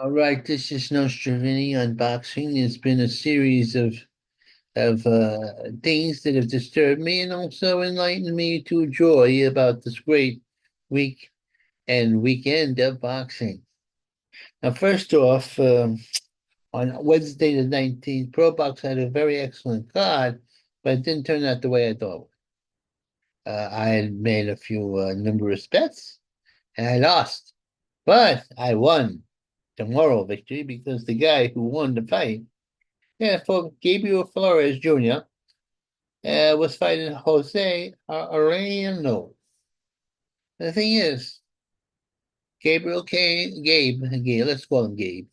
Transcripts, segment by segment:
All right, this is Nostrovini Unboxing. There's been a series of things that have disturbed me and also enlightened me to joy about this great week and weekend of boxing. Now, first off, on Wednesday the 19th, Pro Box had a very excellent card, but it didn't turn out the way I thought. I had made a few numerous bets and I lost, but I won the moral victory because the guy who won the fight. Yeah, for Gabriel Flores Jr. Was fighting Jose Arellano. The thing is, Gabe, let's call him Gabe,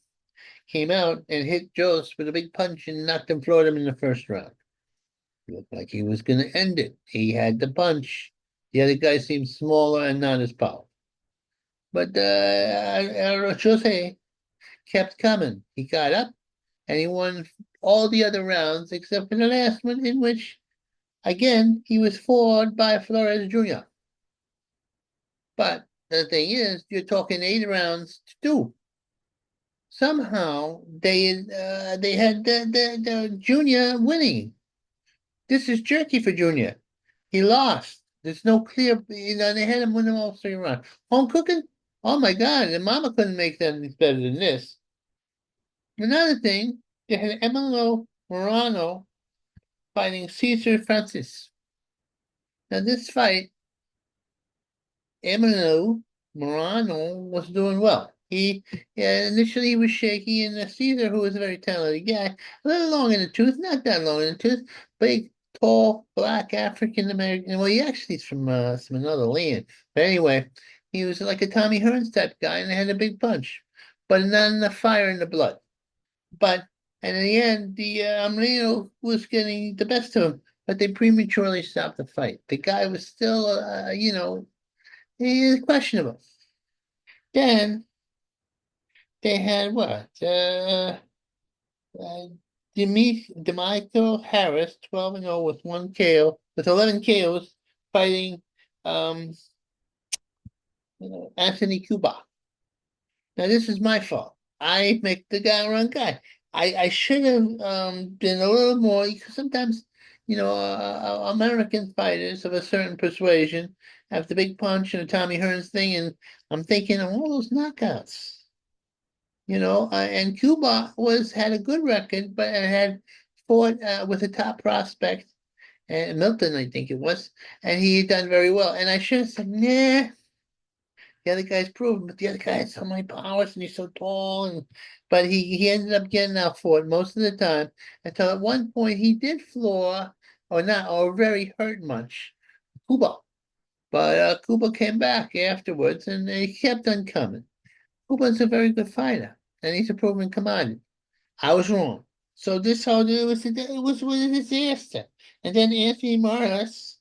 came out and hit Jost with a big punch and knocked him, floored him in the first round. It looked like he was going to end it. He had the punch. The other guy seemed smaller and not as powerful. But Jose kept coming. He got up and he won all the other rounds except for the last one, in which again, he was floored by Flores Jr. But the thing is, you're talking 8 rounds to two. Somehow they had the Junior winning. This is jerky for Junior. He lost. There's no clear, they had him win them all 3 rounds. Home cooking? Oh my God, and Mama couldn't make that better than this. Another thing, they had Emilio Morano fighting Cesar Francis. Now this fight Emilio Morano was doing well. Initially he was shaky, and Caesar, who was a very talented guy, a little long in the tooth, not that long in the tooth, big, tall, black African American. Well, he actually is from another land, but anyway, he was like a Tommy Hearns type guy, and had a big punch, but not enough fire in the blood. But and in the end, the Moreno was getting the best of him, but they prematurely stopped the fight. The guy was still, he is questionable. Then they had what? Uh, Demichael Harris, 12-0 with 1 KO, with 11 KOs, fighting um, Anthony Cuba. Now, this is my fault. I make the guy wrong guy. I should have been a little more, because sometimes, American fighters of a certain persuasion have the big punch and the Tommy Hearns thing, and I'm thinking of all those knockouts. And Cuba had a good record, but it had fought with a top prospect, and Milton, I think it was, and he had done very well. And I should have said, nah, the other guy's proven, but the other guy has so many powers and he's so tall, but he ended up getting out for it most of the time until at one point he did floor or not or very hurt much Cuba. But Cuba came back afterwards and he kept on coming. Cuba's a very good fighter, and he's a proven commodity. I was wrong. So this whole it was a disaster. And then Anthony Morales,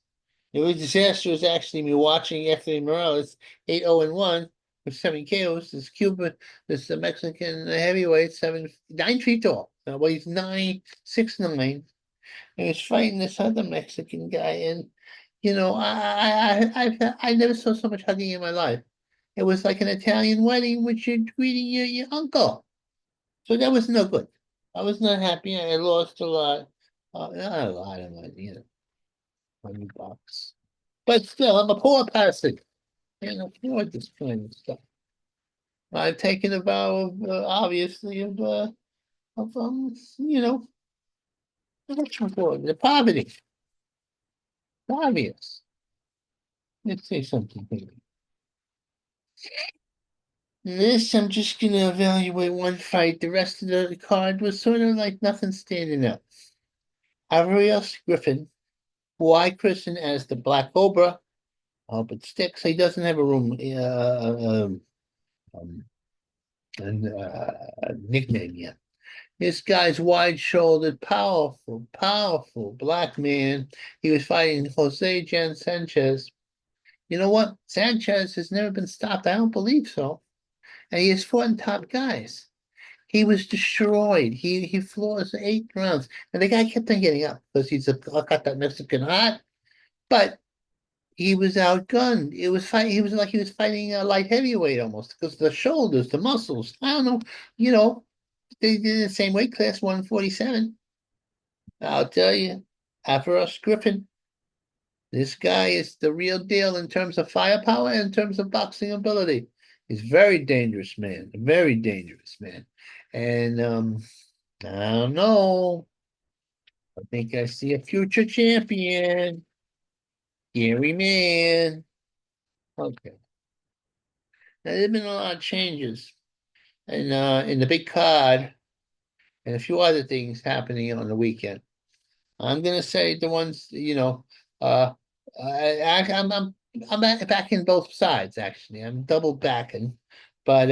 it was disastrous actually me watching Anthony Morales 8-0-1 with 7 KOs. This Cuban, this Mexican heavyweight, 9 feet tall. Well, he's 9'6'9". And he's fighting this other Mexican guy, and I never saw so much hugging in my life. It was like an Italian wedding, which you're greeting your uncle. So that was no good. I was not happy. I lost a lot. Not a lot of money, $20. But still, I'm a poor person. Can't afford this kind of stuff. I've taken a vow of, obviously, of what's it called? The poverty. Obvious. Let's say something here. This, I'm just gonna evaluate one fight. The rest of the card was sort of like nothing standing out. Averius Griffin, who I christen as the Black Cobra. I hope it sticks. He doesn't have a room um, nickname yet. This guy's wide-shouldered, powerful, powerful black man. He was fighting Jose Jan Sanchez. You know what? Sanchez has never been stopped. I don't believe so. And he has fought in top guys. He was destroyed. He floors 8 rounds. And the guy kept on getting up because got that Mexican heart. But he was outgunned. It was fight. He was like he was fighting a light heavyweight almost because the shoulders, the muscles. I don't know. You know, they did the same weight class, 147. I'll tell you, Averroes Griffin. This guy is the real deal in terms of firepower and in terms of boxing ability. He's very dangerous man, a very dangerous man. And I don't know. I think I see a future champion. Gary Man. Okay. Now, there have been a lot of changes in the big card and a few other things happening on the weekend. I'm gonna say the ones, uh, I'm backing both sides actually. I'm double backing, but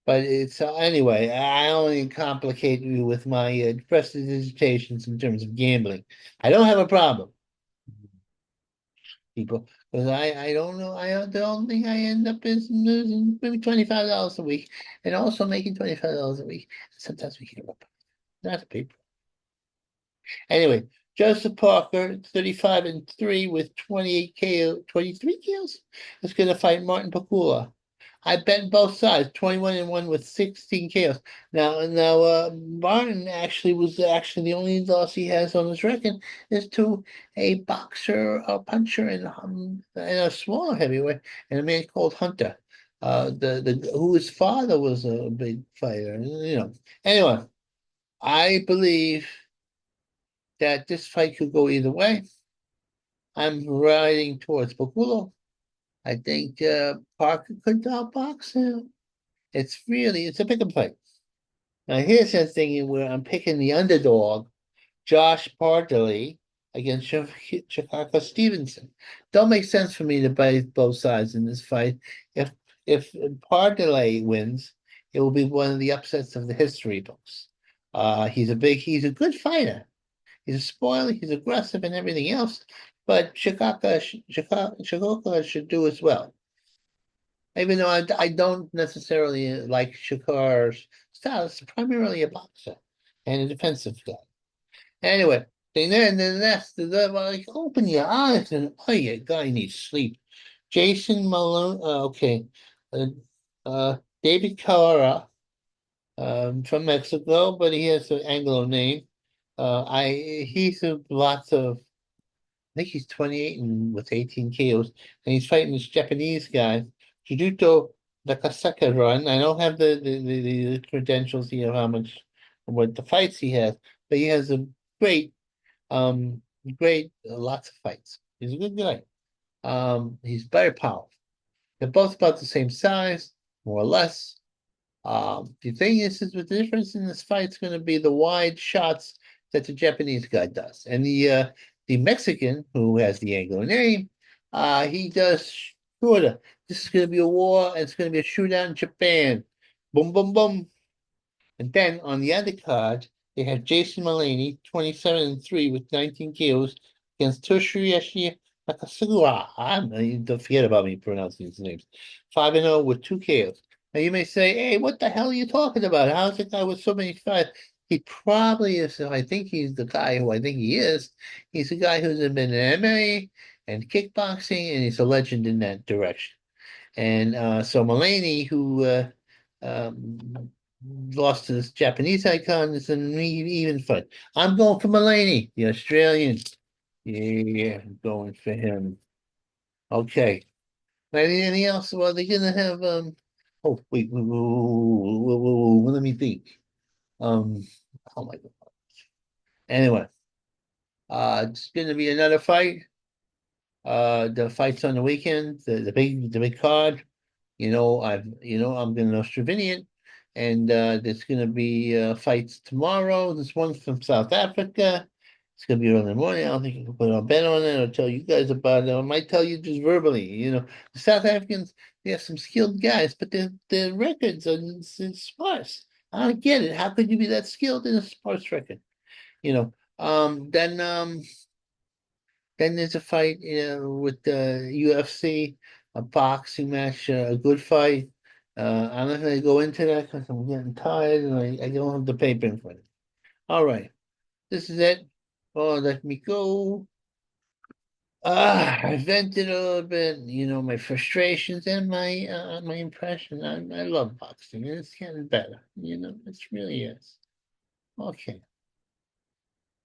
it's anyway. I only complicate you with my prestidigitations in terms of gambling. I don't have a problem, people, because I don't know. The only thing I end up is losing maybe $25 a week, and also making $25 a week. Sometimes we get up. Not the people. Anyway, Joseph Parker, 35-3 with 28 KO, 23 KOs, is going to fight Martin Pakula. I bet both sides, 21-1 with 16 KOs. Now, Martin actually was actually the only loss he has on his record is to a boxer, a puncher, and a smaller heavyweight, and a man called Hunter. Whose father was a big fighter. Anyway, I believe that this fight could go either way. I'm riding towards Bakulo. I think Parker could outbox him. It's a pick fight. Now here's the thing where I'm picking the underdog, Josh Bartley against Chicago Stevenson. Don't make sense for me to bet both sides in this fight. If Bartley wins, it will be one of the upsets of the history books. He's a good fighter. He's a spoiler. He's aggressive and everything else. But Shikoka should do as well. Even though I don't necessarily like Shakar's style, it's primarily a boxer and a defensive guy. Anyway, then that's like open your eyes and oh, your guy needs sleep. Jason Malone, okay, uh, David Carrera, from Mexico, but he has an Anglo name. He's a lots of I think he's 28 and with 18 KOs, and he's fighting this Japanese guy, Juduto Nakasaka. I don't have the credentials here of what the fights he has, but he has a great, lots of fights. He's a good guy. He's very powerful. They're both about the same size, more or less. The thing is the difference in this fight is going to be the wide shots that the Japanese guy does, and the Mexican who has the Anglo name, he does shorter. This is going to be a war, and it's going to be a shootout in Japan. Boom, boom, boom. And then on the other card, they have Jason Mullaney, 27-3 with 19 KOs against Toshiyoshi Nakasura. Don't forget about me pronouncing these names. 5-0 with 2 KOs. Now you may say, hey, what the hell are you talking about? How's the guy with so many fights? He probably is. I think he's the guy who I think he is. He's a guy who's been in MMA and kickboxing, and he's a legend in that direction. And so Mullaney, who um, lost to this Japanese icon, is an even fight. I'm going for Mullaney, the Australian. Yeah, I'm going for him. Okay. Anything else? Well, they're gonna have oh wait, let me think. Um oh my God. Anyway, it's gonna be another fight. The fights on the weekend, the big card. I'm going to Slovenian, and there's going to be fights tomorrow. There's one from South Africa. It's going to be early in the morning. I don't think I can put a bet on it or tell you guys about it. I might tell you just verbally. The South Africans, they have some skilled guys, but their records are sparse. I don't get it. How could you be that skilled in a sparse record? You know. Then there's a fight, with the UFC, a boxing match, a good fight. I'm not going to go into that because I'm getting tired and I don't have the paper in front of me. All right, this is it. Oh, let me go. I vented a little bit, my frustrations and my impression. I love boxing, and it's getting better. It really is. Okay.